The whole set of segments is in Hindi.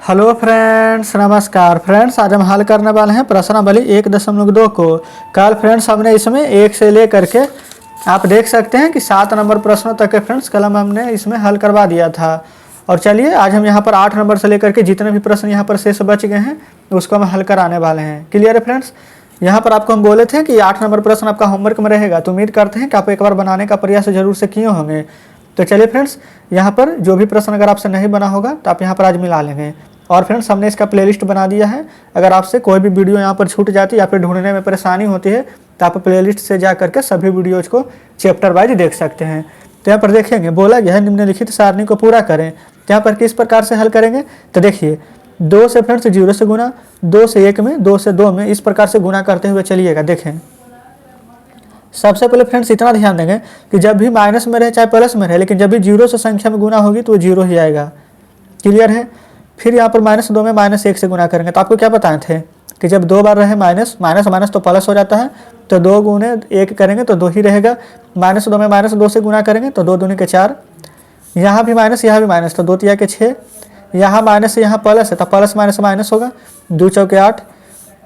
हेलो फ्रेंड्स, नमस्कार फ्रेंड्स। आज हम हल करने वाले हैं प्रश्नावली 1.2 को। कल फ्रेंड्स हमने इसमें 1 से ले करके आप देख सकते हैं कि 7 नंबर प्रश्नों तक के फ्रेंड्स कलम हमने इसमें हल करवा दिया था। और चलिए आज हम यहाँ पर 8 नंबर से लेकर के जितने भी प्रश्न यहाँ पर शेष बच गए हैं उसको हम हल कराने वाले हैं। क्लियर है फ्रेंड्स। यहाँ पर आपको हम बोले थे कि 8 नंबर प्रश्न आपका होमवर्क में रहेगा, तो उम्मीद करते हैं कि आप एक बार बनाने का प्रयास जरूर से किए होंगे। तो चलिए फ्रेंड्स, यहाँ पर जो भी प्रश्न अगर आपसे नहीं बना होगा तो आप यहाँ पर आज मिला लेंगे। और फ्रेंड्स हमने इसका प्लेलिस्ट बना दिया है। अगर आपसे कोई भी वीडियो यहाँ पर छूट जाती है या फिर ढूंढने में परेशानी होती है तो आप प्लेलिस्ट से जा करके सभी वीडियोज़ को चैप्टर वाइज देख सकते हैं। तो यहाँ पर देखेंगे बोला गया है निम्नलिखित सारणी को पूरा करें। तो यहाँ पर किस प्रकार से हल करेंगे, तो देखिए 2 से फ्रेंड्स 0 से गुना, 2 से 1 में, 2 से 2 में, इस प्रकार से गुना करते हुए चलिएगा। देखें सबसे पहले फ्रेंड्स इतना ध्यान देंगे कि जब भी माइनस में रहे चाहे प्लस में रहे, लेकिन जब भी 0 से संख्या में गुना होगी तो वो 0 ही आएगा। क्लियर है। फिर यहाँ पर -2 में -1 से गुना करेंगे। तो आपको क्या बताए थे कि जब 2 बार रहे माइनस माइनस तो प्लस हो जाता है, तो 2 गुने 1 करेंगे तो 2 ही रहेगा। -2 में -2 से गुना करेंगे तो 2 दूनी के 4, यहाँ भी माइनस यहाँ भी माइनस, तो 2 तिया के 6, यहाँ माइनस यहाँ प्लस है तो प्लस माइनस माइनस होगा, 2 चौके 8,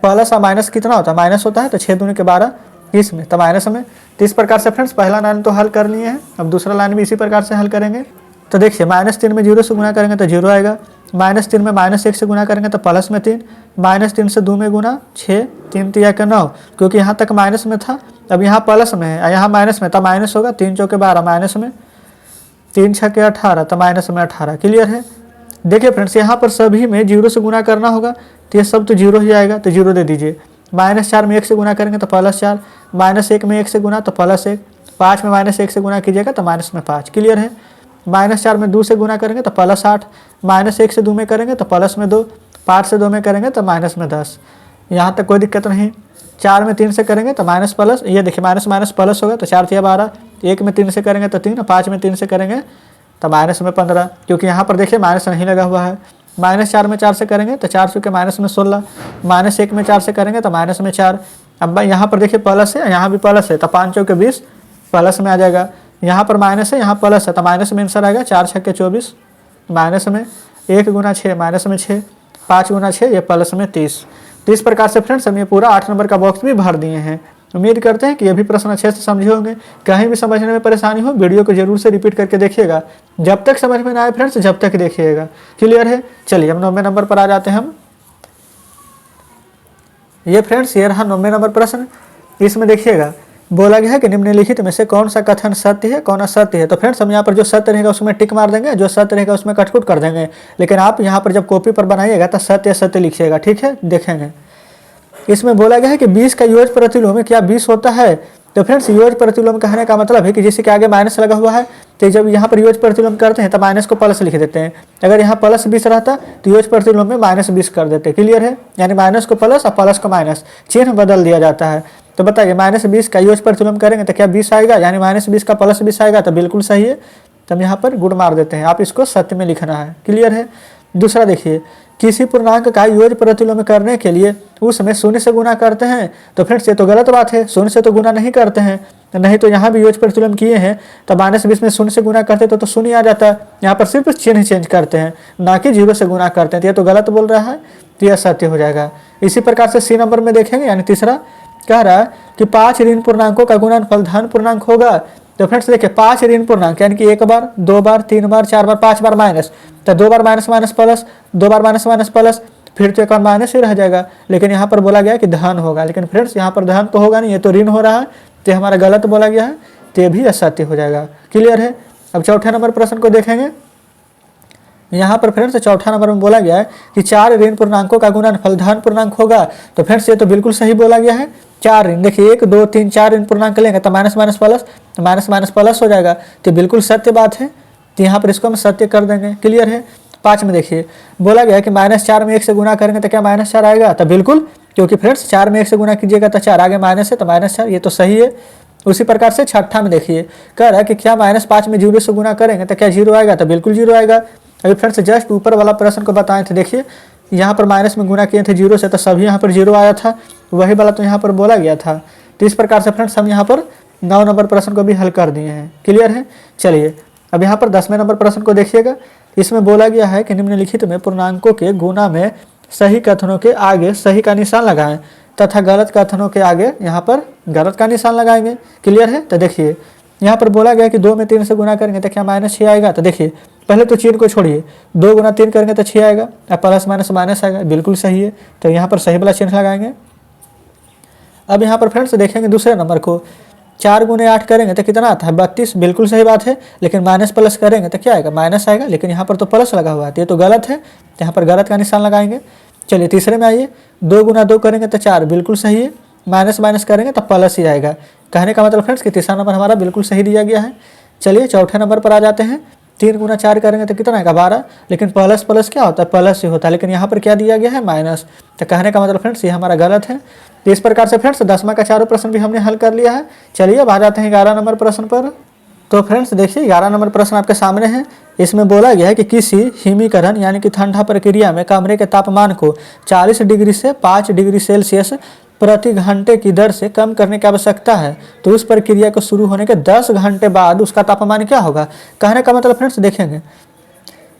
प्लस और माइनस कितना होता है, माइनस होता है, तो 6 दूनी के 12, इसमें तो माइनस में। तो इस प्रकार से फ्रेंड्स पहला लाइन तो हल कर लिए हैं। अब दूसरा लाइन भी इसी प्रकार से हल करेंगे। तो देखिए -3 में 0 से गुना करेंगे तो 0 आएगा, -3 में -1 से गुना करेंगे तो प्लस में 3, -3 से 2 में गुना 6, 3 तिया के 9, क्योंकि यहाँ तक माइनस में था, अब यहाँ प्लस में है, यहाँ माइनस में, तो माइनस होगा, 3 चौके 12 माइनस में, 3 छक्के 18, तो माइनस में 18। क्लियर है। देखिए फ्रेंड्स यहाँ पर सभी में 0 से गुना करना होगा तो ये सब तो 0 ही आएगा, तो 0 दे दीजिए। -4 में 1 से गुना करेंगे तो +4, -1 में 1 से गुना तो +1, 5 में -1 से गुना कीजिएगा तो -5। क्लियर है। -4 में 2 से गुना करेंगे तो +8, -1 से 2 में करेंगे तो +2, 5 से 2 में करेंगे तो -10। यहाँ तक कोई दिक्कत नहीं। 4 में 3 से करेंगे तो माइनस प्लस, ये देखिए माइनस माइनस प्लस होगा तो 4 तिया 12, 1 में 3 से करेंगे तो 3, 5 में 3 से करेंगे तो -15, क्योंकि यहाँ पर देखिए माइनस नहीं लगा हुआ है। -4 में 4 से करेंगे तो 4 चुके -16, -1 में 4 से करेंगे तो -4। अब यहाँ पर देखिए प्लस है, यहाँ भी प्लस है, तो 5 चौके 20 प्लस में आ जाएगा। यहाँ पर माइनस है, यहाँ प्लस है, तो माइनस में आंसर आएगा। 4 छक्के 24, माइनस में 1 गुना 6 माइनस में 6, 5 गुना 6 ये प्लस में 30। तो इस प्रकार से फ्रेंड्स हम ये पूरा 8 नंबर का बॉक्स भी भर दिए हैं। उम्मीद करते हैं कि ये भी प्रश्न अच्छे से समझे होंगे। कहीं भी समझने में परेशानी हो वीडियो को जरूर से रिपीट करके देखिएगा, जब तक समझ में ना आए फ्रेंड्स जब तक देखिएगा। क्लियर है। चलिए हम 9वें नंबर पर आ जाते हैं। हम ये फ्रेंड्स ये रहा 9वें नंबर प्रश्न। इसमें देखिएगा बोला गया है कि निम्नलिखित में से कौन सा कथन सत्य है कौन असत्य है। तो फ्रेंड्स हम यहाँ पर जो सत्य रहेगा उसमें टिक मार देंगे, जो सत्य रहेगा उसमें कटकुट कर देंगे। लेकिन आप यहाँ पर जब कॉपी पर बनाइएगा तो सत्य सत्य लिखिएगा। ठीक है, देखेंगे इसमें बोला गया है कि 20 का योज प्रतिलोम में क्या 20 होता है। तो फ्रेंड्स योज प्रतिलोम कहने का मतलब है कि जैसे कि आगे माइनस लगा हुआ है, तो जब यहाँ पर योज प्रतिलोम करते हैं तो माइनस को प्लस लिख देते हैं। अगर यहाँ +20 रहता तो योज प्रतिलोम में -20 कर देते। क्लियर है। यानी माइनस को प्लस और प्लस को माइनस, चिन्ह बदल दिया जाता है। तो बताइए -20 का योज प्रतिलोम करेंगे तो क्या 20 आएगा, यानी -20 का +20 आएगा, तो बिल्कुल सही है। तो हम यहाँ पर गुड मार देते हैं। आप इसको सत्य में लिखना है। क्लियर है। दूसरा देखिए, किसी पूर्णांक का योज प्रतिलोम करने के लिए उसमें 0 से गुना करते हैं। तो फ्रेंड्स ये तो गलत बात है, 0 से तो गुना नहीं करते हैं। नहीं तो यहाँ भी योज प्रतिलोम किए हैं तो -20 में 0 से गुना करते तो 0 आ जाता है। यहाँ पर सिर्फ चिन्ह चेंज करते हैं, ना कि 0 से गुना करते हैं। तो ये तो गलत बोल रहा है, तो यह सत्य हो जाएगा। इसी प्रकार से C नंबर में देखेंगे, यानी तीसरा कह रहा है कि 5 ऋण पूर्णांकों का गुणनफल धन पूर्णांक होगा। तो फ्रेंड्स देखिए 5 ऋण पूर्णांक यानी कि 1 बार 2 बार 3 बार 4 बार 5 बार माइनस, तो 2 बार माइनस माइनस प्लस, 2 बार माइनस माइनस प्लस, फिर तो एक बार माइनस ही रह जाएगा। लेकिन यहाँ पर बोला गया है कि धन होगा, लेकिन फ्रेंड्स यहाँ पर धन तो होगा नहीं, ये तो ऋण हो रहा है, तो हमारा गलत बोला गया है, तो ये भी असत्य हो जाएगा। क्लियर है। अब चौथे नंबर प्रश्न को देखेंगे। यहाँ पर फ्रेंड्स चौथा नंबर में बोला गया है कि 4 ऋण पूर्णांकों का गुणनफल धन पूर्णांक होगा। तो फ्रेंड्स ये तो बिल्कुल सही बोला गया है। 4 ऋण देखिए 1 2 3 4 ऋण पूर्णांक लेंगे तो माइनस माइनस प्लस, तो माइनस माइनस प्लस हो जाएगा। तो बिल्कुल सत्य बात है, तो यहाँ पर इसको हम सत्य कर देंगे। क्लियर है। 5 में देखिए बोला गया है कि -4 में 1 से गुना करेंगे तो क्या -4 आएगा। तो बिल्कुल, क्योंकि फ्रेंड्स 4 में 1 से गुना कीजिएगा तो 4 आगे माइनस है तो -4, ये तो सही है। उसी प्रकार से छठा में देखिए कह रहा है कि क्या -5 में 0 से गुना करेंगे तो क्या 0 आएगा। तो बिल्कुल 0 आएगा। अभी फ्रेंड्स जस्ट ऊपर वाला प्रश्न को बताए थे, देखिए यहाँ पर माइनस में गुना किए थे 0 से, तो सभी यहाँ पर 0 आया था, वही वाला तो यहाँ पर बोला गया था। तो इस प्रकार से फ्रेंड्स हम यहाँ पर 9 नंबर प्रश्न को भी हल कर दिए हैं। क्लियर है। चलिए अब यहाँ पर 10वें नंबर प्रश्न को देखिएगा। इसमें बोला गया है कि निम्नलिखित में पूर्णांकों के गुणा में सही कथनों के आगे सही का निशान लगाएं तथा गलत कथनों के आगे यहाँ पर गलत का निशान लगाएंगे। क्लियर है? तो देखिए यहाँ पर बोला गया कि 2 में 3 से गुना करेंगे तो क्या -6 आएगा। तो देखिए पहले तो चिन्ह को छोड़िए, 2 गुना 3 करेंगे तो 6 आएगा, अब प्लस माइनस माइनस आएगा, बिल्कुल सही है। तो यहाँ पर सही वाला चिन्ह लगाएंगे। अब यहाँ पर फ्रेंड्स देखेंगे दूसरे नंबर को, 4 गुने 8 करेंगे तो कितना आता है 32, बिल्कुल सही बात है। लेकिन माइनस प्लस करेंगे तो क्या आएगा, माइनस आएगा। लेकिन यहाँ पर तो प्लस लगा हुआ है, ये तो गलत है, तो यहाँ पर गलत का निशान लगाएंगे। चलिए तीसरे में आइए, 2 गुना 2 करेंगे तो 4, बिल्कुल सही है। माइनस माइनस करेंगे तो प्लस ही आएगा। कहने का मतलब फ्रेंड्स कि तीसरा नंबर हमारा बिल्कुल सही दिया गया है। चलिए चौथे नंबर पर आ जाते हैं, 3 गुना 4 करेंगे तो कितना आएगा 12। लेकिन प्लस प्लस क्या होता है, प्लस ही होता है। लेकिन यहाँ पर क्या दिया गया है, माइनस। तो कहने का मतलब फ्रेंड्स ये हमारा गलत है। तो इस प्रकार से फ्रेंड्स 10वां का चारों प्रश्न भी हमने हल कर लिया है। चलिए अब आ जाते हैं 11 नंबर प्रश्न पर। तो फ्रेंड्स देखिए 11 नंबर प्रश्न आपके सामने है। इसमें बोला गया है कि किसी हिमीकरण यानी कि ठंडा प्रक्रिया में कमरे के तापमान को 40 डिग्री से 5 डिग्री सेल्सियस प्रति घंटे की दर से कम करने की आवश्यकता है। तो उस प्रक्रिया को शुरू होने के 10 घंटे बाद उसका तापमान क्या होगा। कहने का मतलब फ्रेंड्स देखेंगे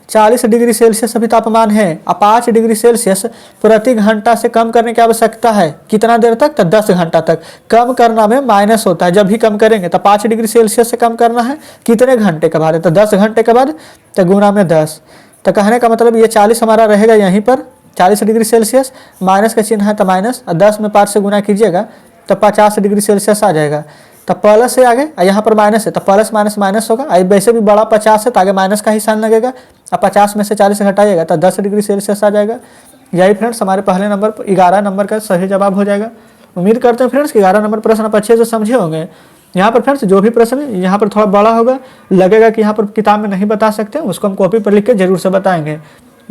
40 डिग्री सेल्सियस अभी तापमान है, अब 5 डिग्री सेल्सियस प्रति घंटा से कम करने की आवश्यकता है। कितना देर तक, तो 10 घंटा तक। कम करना में माइनस होता है, जब भी कम करेंगे तो 5 डिग्री सेल्सियस से कम करना है कितने घंटे के बाद, तो 10 घंटे के बाद, तो गुना में 10। तो कहने का मतलब ये 40 हमारा रहेगा यहीं पर 40 डिग्री सेल्सियस, माइनस का चिन्ह है तो माइनस, और 10 में 5 से गुना कीजिएगा तो 50 डिग्री सेल्सियस आ जाएगा। तो प्लस से आगे यहाँ पर माइनस है तो प्लस माइनस माइनस होगा। वैसे भी बड़ा 50 है तो आगे माइनस का ही साइन लगेगा। अब 50 में से 40 घटाइएगा तो 10 डिग्री सेल्सियस आ जाएगा। यही फ्रेंड्स हमारे पहले नंबर पर 11 नंबर का सही जवाब हो जाएगा। उम्मीद करते हैं फ्रेंड्स कि 11 नंबर प्रश्न आप अच्छे से समझे होंगे। यहाँ पर फ्रेंड्स जो भी प्रश्न यहाँ पर थोड़ा बड़ा होगा, लगेगा कि यहाँ पर किताब में नहीं बता सकते, उसको हम कॉपी पर लिख के जरूर से बताएंगे।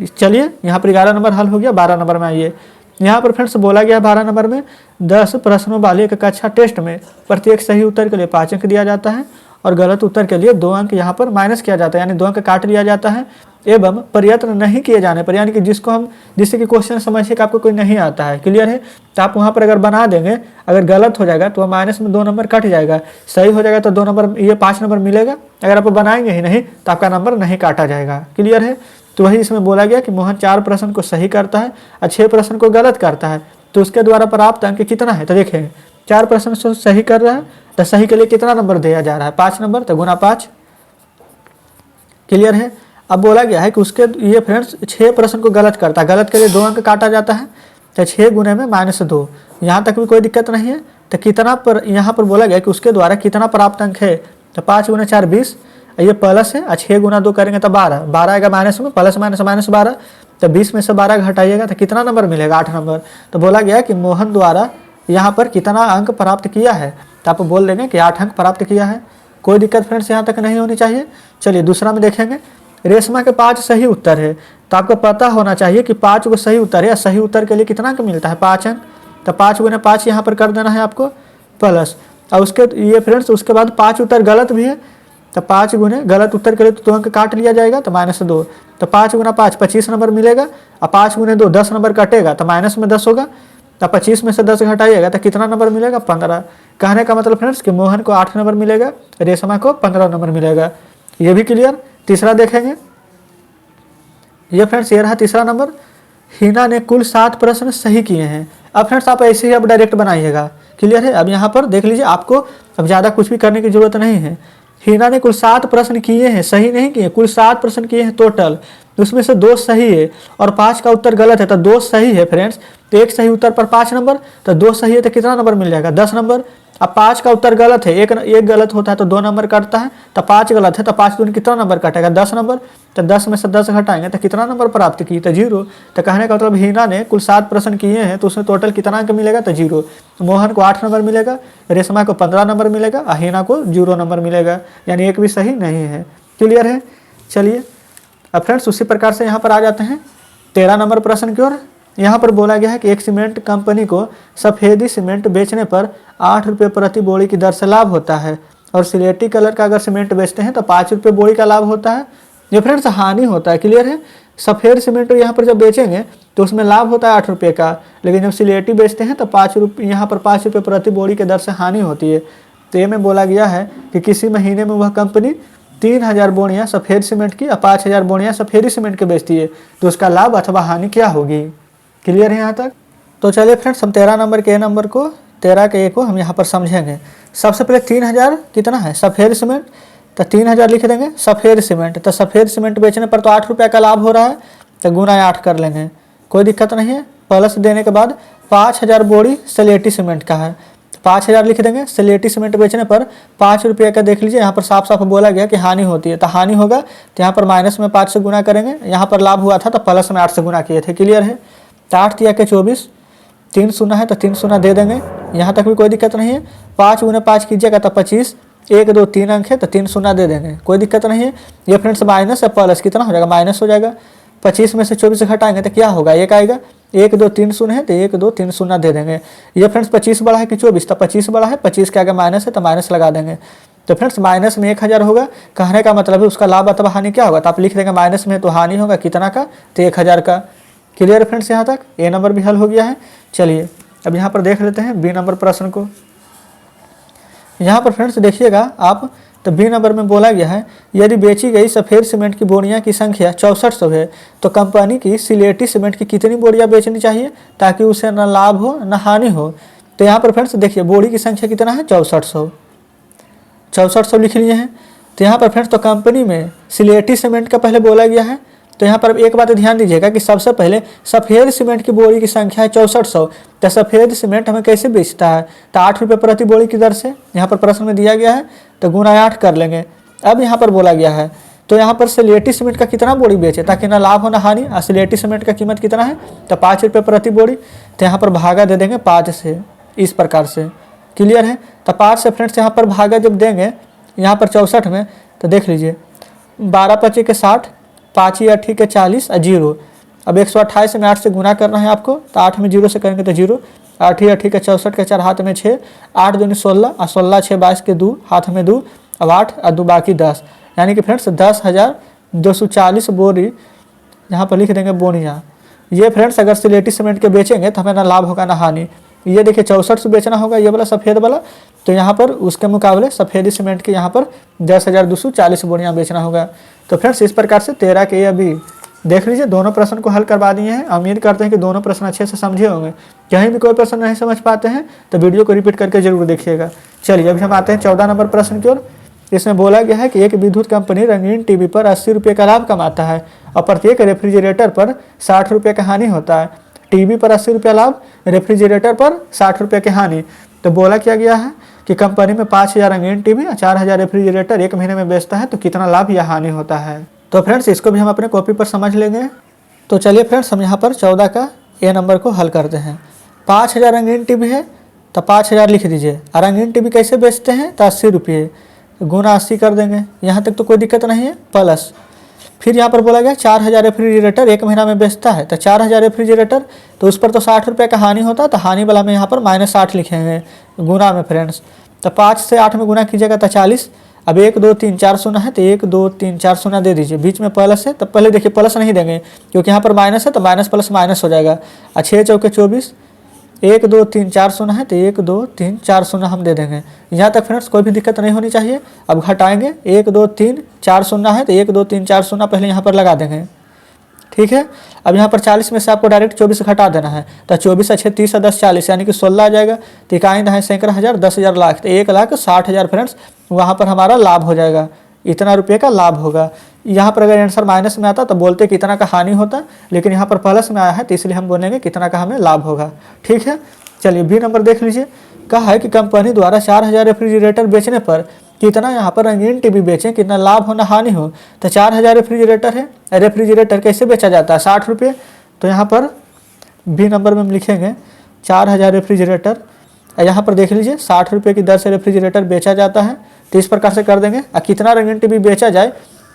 चलिए यहाँ पर 11 नंबर हल हो गया। 12 नंबर में आइए। यहाँ पर फ्रेंड्स बोला गया 12 नंबर में 10 प्रश्नों वाले एक कक्षा टेस्ट में प्रत्येक सही उत्तर के लिए 5 अंक दिया जाता है और गलत उत्तर के लिए 2 अंक यहाँ पर माइनस किया जाता है, यानी 2 अंक काट लिया जाता है। एवं प्रयत्न नहीं किए जाने पर, यानी कि जिससे कि क्वेश्चन समझिए कि आपको कोई नहीं आता है, क्लियर है, तो आप वहाँ पर अगर बना देंगे, अगर गलत हो जाएगा तो माइनस में 2 नंबर कट जाएगा, सही हो जाएगा तो 2 नंबर, ये 5 नंबर मिलेगा। अगर आप बनाएंगे ही नहीं तो आपका नंबर नहीं काटा जाएगा। क्लियर है? तो वही इसमें बोला गया कि मोहन 4 प्रश्न को सही करता है और 6 प्रश्न को गलत करता है, तो उसके द्वारा प्राप्त अंक कितना है। तो देखें 4 प्रश्न को सही कर रहा है तो सही के लिए कितना नंबर दिया जा रहा है, 5 नंबर, तो गुना 5। क्लियर है? अब बोला गया है कि उसके ये फ्रेंड्स 6 प्रश्न को गलत करता है, गलत के लिए 2 अंक काटा जाता है, तो 6 गुने में -2। यहाँ तक भी कोई दिक्कत नहीं है। तो कितना पर यहाँ पर बोला गया कि उसके द्वारा कितना प्राप्त अंक है, तो 5 गुना 4 20, ये प्लस है, 6 गुना 2 करेंगे तो 12, 12 आएगा माइनस में, प्लस माइनस माइनस 12, तो 20 में से 12 घटाइएगा तो कितना नंबर मिलेगा, 8 नंबर। तो बोला गया कि मोहन द्वारा यहाँ पर कितना अंक प्राप्त किया है, तो आप बोल देंगे कि 8 अंक प्राप्त किया है। कोई दिक्कत फ्रेंड्स यहाँ तक नहीं होनी चाहिए। चलिए दूसरा में देखेंगे, रेशमा के 5 सही उत्तर है, तो आपको पता होना चाहिए कि 5 को सही उत्तर है, सही उत्तर के लिए कितना अंक मिलता है, 5 अंक। तो 5 गुना 5 यहाँ पर कर देना है आपको प्लस, और उसके ये फ्रेंड्स उसके बाद 5 उत्तर गलत भी है, तो 5 गुने गलत उत्तर के लिए तो 2 अंक काट लिया जाएगा, तो -2। तो 5 गुना 5 25 नंबर मिलेगा, और 5 गुने 2 10 नंबर कटेगा तो माइनस में 10 होगा, तो 25 में से 10 घटाइएगा तो कितना नंबर मिलेगा, 15। कहने का मतलब फ्रेंड्स कि मोहन को 8 नंबर मिलेगा, रेशमा को 15 नंबर मिलेगा। ये भी क्लियर। तीसरा देखेंगे, ये फ्रेंड्स ये रहा तीसरा नंबर। हिना ने कुल 7 प्रश्न सही किए हैं। अब फ्रेंड्स आप ऐसे ही अब डायरेक्ट बनाइएगा। क्लियर है? अब यहाँ पर देख लीजिए, आपको अब ज़्यादा कुछ भी करने की जरूरत नहीं है। हिना ने कुल 7 प्रश्न किए हैं, सही नहीं किए, कुल 7 प्रश्न किए हैं टोटल, उसमें से 2 सही है और 5 का उत्तर गलत है, तो 2 सही है फ्रेंड्स, तो एक सही उत्तर पर 5 नंबर, तो 2 सही है तो कितना नंबर मिल जाएगा, 10 नंबर। अब 5 का उत्तर गलत है, एक गलत होता है तो 2 नंबर कटता है, तो 5 गलत है तो 5 दूनी कितना नंबर कटेगा, 10 नंबर। तो 10 में से 10 घटाएंगे तो कितना नंबर प्राप्त किए, तो 0। तो कहने का मतलब हिना ने कुल 7 प्रश्न किए हैं, तो उसमें टोटल कितना अंक मिलेगा, तो 0। मोहन को 8 नंबर मिलेगा, रेशमा को 15 नंबर मिलेगा, और हिना को 0 नंबर मिलेगा, यानी एक भी सही नहीं है। क्लियर है? चलिए अब फ्रेंड्स उसी प्रकार से यहाँ पर आ जाते हैं 13 नंबर प्रश्न की ओर। यहाँ पर बोला गया है कि एक सीमेंट कंपनी को सफ़ेदी सीमेंट बेचने पर 8 रुपये प्रति बोरी की दर से लाभ होता है, और सिलेटी कलर का अगर सीमेंट बेचते हैं तो 5 रुपये बोरी का लाभ होता है। ये फ्रेंड्स हानि होता है। क्लियर है? सफ़ेद सीमेंट यहाँ पर जब बेचेंगे तो उसमें लाभ होता है 8 रुपये का, लेकिन जब सिलेटी बेचते हैं तो 5 रुपये, यहाँ पर 5 रुपये प्रति बोरी के दर से हानि होती है। तो ये में बोला गया है कि किसी महीने में वह कंपनी 3000 बोरियां सफ़ेद सीमेंट की और 5000 बोरियां सफ़ेदी सीमेंट की बेचती है तो उसका लाभ अथवा हानि क्या होगी। क्लियर है यहाँ तक। तो चलिए फ्रेंड्स हम 13 नंबर के नंबर को 13 के ए को हम यहाँ पर समझेंगे। सबसे पहले 3000 कितना है सफ़ेद सीमेंट, तो 3000 लिख देंगे सफ़ेद सीमेंट। तो सफ़ेद सीमेंट बेचने पर तो 8 रुपये का लाभ हो रहा है, तो गुना 8 कर लेंगे, कोई दिक्कत नहीं है। प्लस देने के बाद 5000 बोरी स्लेटी सीमेंट का है, 5000 लिख देंगे। स्लेटी सीमेंट बेचने पर 5 रुपये का देख लीजिए यहाँ पर साफ साफ बोला गया कि हानि होती है, तो हानि होगा तो यहाँ पर माइनस में 5 से गुना करेंगे। यहाँ पर लाभ हुआ था तो प्लस में 8 से गुना किए थे। क्लियर है। तो 8 तिया के 24, 3 शून्य है तो 3 शून्य दे देंगे, यहाँ तक भी कोई दिक्कत नहीं है। 5 गुना 5 कीजिएगा तो 25, 1 2 3 अंक है तो 3 शून्य दे देंगे, कोई दिक्कत नहीं है। ये फ्रेंड्स माइनस या प्लस कितना हो जाएगा, माइनस हो जाएगा। 25 में से 24 घटाएंगे तो क्या होगा, 1 आएगा। 1 2 3 शून्य है तो 1 2 3 शून्य दे देंगे। ये फ्रेंड्स 25 बड़ा है कि 24, तो 25 बड़ा है, 25 के आगे माइनस है तो माइनस लगा देंगे। तो फ्रेंड्स माइनस में 1000 होगा, कहने का मतलब है उसका लाभ अथवा हानि क्या होगा, तो आप लिख देंगे माइनस में तो हानि होगा कितना का, तो 1000 का। क्लियर फ्रेंड्स यहाँ तक ए नंबर भी हल हो गया है। चलिए अब यहाँ पर देख लेते हैं बी नंबर प्रश्न को। यहाँ पर फ्रेंड्स देखिएगा आप, तो बी नंबर में बोला गया है यदि बेची गई सफ़ेद सीमेंट की बोरियां की संख्या 6400 है तो कंपनी की सिलेटी सीमेंट की कितनी बोरियां बेचनी चाहिए ताकि उसे न लाभ हो न हानि हो। तो यहाँ पर फ्रेंड्स देखिए बोरी की संख्या कितना है 6400 लिख लिए हैं। तो यहाँ पर फ्रेंड्स तो कंपनी में सिलेटी सीमेंट का पहले बोला गया है, तो यहाँ पर एक बात ध्यान दीजिएगा कि सबसे पहले सफ़ेद सीमेंट की बोरी की संख्या है 6400। तो सफ़ेद सीमेंट हमें कैसे बेचता है, तो 8 रुपये प्रति बोरी की दर से यहाँ पर प्रश्न में दिया गया है, तो गुना 8 कर लेंगे। अब यहाँ पर बोला गया है तो यहाँ पर सिलेटी सीमेंट का कितना बोरी बेचे ताकि ना लाभ हो ना हानि। और सिलेटी सीमेंट का कीमत कितना है, तो 5 रुपये प्रति बोरी। तो यहाँ पर भागा दे देंगे 5 से, इस प्रकार से। क्लियर है। तो 5 से फ्रेंड्स यहाँ पर भागा जब देंगे यहाँ पर 64 में, तो देख लीजिए 12 25 के 60, 5 8 के 40 और 0। अब 128 में 8 से गुना करना है आपको, तो 8 में 0 से करेंगे तो 0, 8 8 के 64 के 4 हाथ में 6, 8 दूनी 16 और 16 6 22 के 2 हाथ में 2, अब 8 और 2 बाकी 10, यानी कि फ्रेंड्स 10,240 बोरी यहाँ पर लिख देंगे बोरियाँ। ये फ्रेंड्स अगर सिलेटी सीमेंट के बेचेंगे तो हमें ना लाभ होगा ना हानि। ये देखिए 64 से बेचना होगा ये वाला सफ़ेद वाला, तो यहाँ पर उसके मुकाबले सफ़ेदी सीमेंट के यहाँ पर 10,240 बोरियाँ बेचना होगा। तो फ्रेंड्स इस प्रकार से 13 के अभी देख लीजिए दोनों प्रश्न को हल करवा दिए हैं। उम्मीद करते हैं कि दोनों प्रश्न अच्छे से समझे होंगे। कहीं भी कोई प्रश्न नहीं समझ पाते हैं तो वीडियो को रिपीट करके जरूर देखिएगा। चलिए अभी हम आते हैं 14 नंबर प्रश्न की ओर। इसमें बोला गया है कि एक विद्युत कंपनी रंगीन टीवी पर 80 रुपये का लाभ कमाता है और प्रत्येक रेफ्रिजरेटर पर 60 रुपये का हानि होता है। टीवी पर 80 रुपये लाभ, रेफ्रिजरेटर पर 60 रुपये की हानि। तो बोला क्या गया है कि कंपनी में 5000 रंगीन टीवी और 4000 रेफ्रिजरेटर एक महीने में बेचता है तो कितना लाभ या हानि होता है। तो फ्रेंड्स इसको भी हम अपने कॉपी पर समझ लेंगे। तो चलिए फ्रेंड्स हम यहाँ पर 14 का ए नंबर को हल करते हैं। 5000 रंगीन टीवी है तो 5000 लिख दीजिए। और रंगीन टीवी कैसे बेचते हैं, तो 80 रुपये, गुना 80 कर देंगे, यहाँ तक तो कोई दिक्कत नहीं है। प्लस फिर यहाँ पर बोला गया 4000 रेफ्रिजरेटर एक महीना में बेचता है, तो 4000 रेफ्रिजरेटर तो उस पर तो 60 रुपये का हानि होता है, तो हानि वाला में यहाँ पर -8 लिखेंगे गुना में फ्रेंड्स। तो 5 से 8 में गुना कीजिएगा तो 40। अब 1 2 3 4 शून्य है तो 1 2 3 4 शून्य दे दीजिए, बीच में प्लस है तो पहले देखिए प्लस नहीं देंगे क्योंकि यहाँ पर माइनस है, तो माइनस प्लस माइनस हो जाएगा। 6 चौके 24, 1 2 3 4 शून्य है तो 1 2 3 4 शून्य हम दे देंगे। यहाँ तक फ्रेंड्स कोई भी दिक्कत नहीं होनी चाहिए। अब घटाएंगे 1 2 3 4 शून्य है तो 1 2 3 4 शून्य पहले यहाँ पर लगा देंगे, ठीक है। अब यहाँ पर 40 में से आपको डायरेक्ट 24 घटा देना है, तो 24 अच्छे 30 और 10 40 यानी कि 16 आ जाएगा। तो इकाई दहाई सैकड़ा हज़ार, 10,000 लाख, तो 1,60,000 फ्रेंड्स वहाँ पर हमारा लाभ हो जाएगा, इतना रुपये का लाभ होगा। यहाँ पर अगर आंसर माइनस में आता तो बोलते कितना का हानि होता, लेकिन यहाँ पर प्लस में आया है तो इसलिए हम बोलेंगे कितना का हमें लाभ होगा, ठीक है। चलिए बी नंबर देख लीजिए। कहा है कि कंपनी द्वारा 4000 रेफ्रिजरेटर बेचने पर कितना यहाँ पर रंगीन टीवी बेचें, कितना लाभ हो ना हानि हो। तो 4000 रेफ्रिजरेटर है, रेफ्रिजरेटर कैसे बेचा जाता है, 60 रुपये। तो यहाँ पर बी नंबर में हम लिखेंगे 4000 रेफ्रिजरेटर, यहाँ पर देख लीजिए 60 रुपये की दर से रेफ्रिजरेटर बेचा जाता है। तो इस प्रकार से कर देंगे। और कितना रंगीन टीवी बेचा जाए,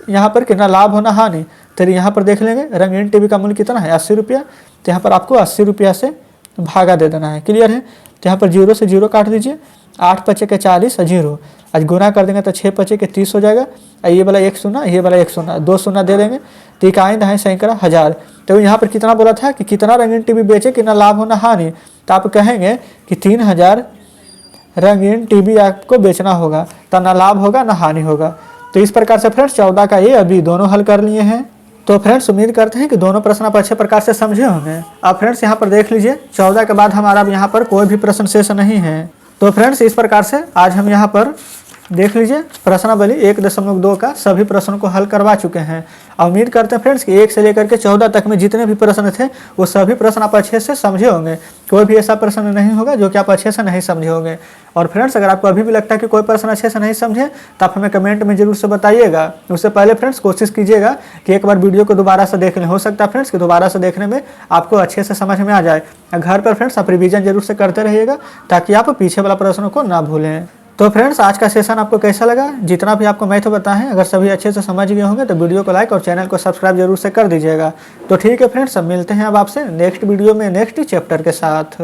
यहाँ पर कितना लाभ होना हानि, तो यहाँ पर देख लेंगे रंगीन टीवी का मूल्य कितना है 80 रुपया। तो यहाँ पर आपको 80 रुपया से भागा दे देना है, क्लियर है। तो यहाँ पर 0 से 0 काट दीजिए, 8 पचे के 40 और 0, आज गुना कर देंगे तो 6 पचे के 30 हो जाएगा। ये वाला 1 शून्य, ये वाला 1 शून्य, 2 शून्य दे देंगे। तो इकाई दहाई सैकड़ा हज़ार। तो यहाँ पर कितना बोला था कि कितना रंगीन टीवी बेचे कितना लाभ होना हानि, तो आप कहेंगे कि 3000 रंगीन टीवी आपको बेचना होगा, तो ना लाभ होगा ना हानि होगा। तो इस प्रकार से फ्रेंड्स 14 का ए और बी दोनों हल कर लिए हैं। तो फ्रेंड्स उम्मीद करते हैं कि दोनों प्रश्न आप अच्छे प्रकार से समझे होंगे। अब फ्रेंड्स यहाँ पर देख लीजिए 14 के बाद हमारा अब यहाँ पर कोई भी प्रश्न शेष नहीं है। तो फ्रेंड्स इस प्रकार से आज हम यहाँ पर देख लीजिए प्रश्नावली 1.2 का सभी प्रश्नों को हल करवा चुके हैं। और उम्मीद करते हैं फ्रेंड्स कि 1 से लेकर के 14 तक में जितने भी प्रश्न थे वो सभी प्रश्न आप अच्छे से समझे होंगे। कोई भी ऐसा प्रश्न नहीं होगा जो कि आप अच्छे से नहीं समझे होंगे। और फ्रेंड्स अगर आपको अभी भी लगता है कि कोई प्रश्न अच्छे से नहीं समझे तो आप हमें कमेंट में जरूर से बताइएगा। उससे पहले फ्रेंड्स कोशिश कीजिएगा कि एक बार वीडियो को दोबारा से देख लें। हो सकता है फ्रेंड्स कि दोबारा से देखने में आपको अच्छे से समझ में आ जाए। घर पर फ्रेंड्स आप रिवीजन जरूर से करते रहिएगा ताकि आप पीछे वाला प्रश्नों को ना भूलें। तो फ्रेंड्स आज का सेशन आपको कैसा लगा? जितना भी आपको मैथ बताएं अगर सभी अच्छे से समझ गए होंगे तो वीडियो को लाइक और चैनल को सब्सक्राइब जरूर से कर दीजिएगा। तो ठीक है फ्रेंड्स, अब मिलते हैं अब आपसे नेक्स्ट वीडियो में नेक्स्ट चैप्टर के साथ।